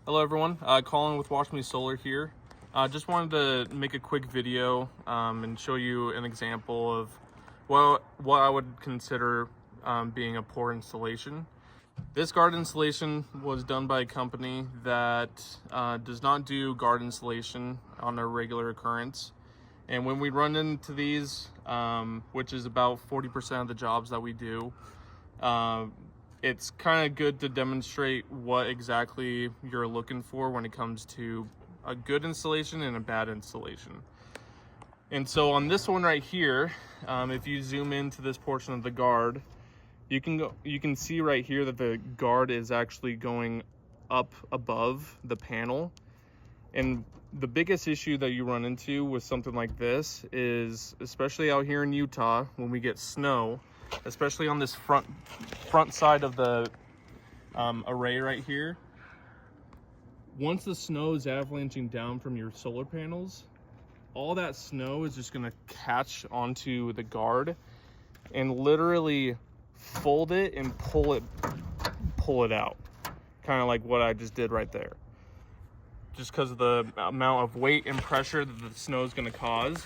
Hello everyone, Colin with Watch Me Solar here. Just wanted to make a quick video and show you an example of what I would consider being a poor installation. This garden installation was done by a company that does not do garden installation on a regular occurrence. And when we run into these, which is about 40% of the jobs that we do, it's kind of good to demonstrate what exactly you're looking for when it comes to a good installation and a bad installation. And so on this one right here, if you zoom into this portion of the guard, you can see right here that the guard is actually going up above the panel. And the biggest issue that you run into with something like this is, especially out here in Utah, when we get snow, especially on this front side of the array right here, once the snow is avalanching down from your solar panels, all that snow is just going to catch onto the guard and literally fold it and pull it out, kind of like what I just did right there, just because of the amount of weight and pressure that the snow is going to cause.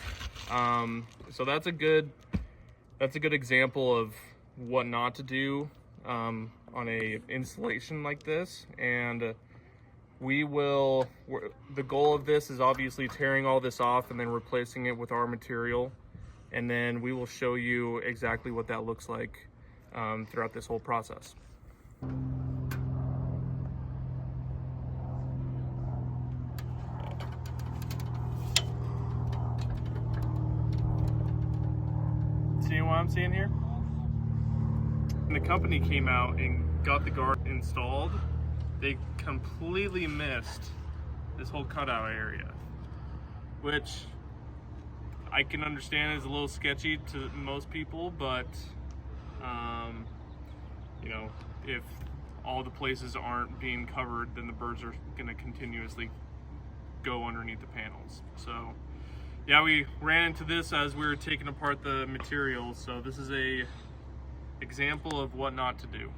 So that's a good example of what not to do on a installation like this. And the goal of this is obviously tearing all this off and then replacing it with our material, and then we will show you exactly what that looks like throughout this whole process. Seeing what I'm seeing here? When the company came out and got the guard installed, they completely missed this whole cutout area, which I can understand is a little sketchy to most people, but you know, if all the places aren't being covered, then the birds are going to continuously go underneath the panels. So yeah, we ran into this as we were taking apart the materials, so this is a example of what not to do.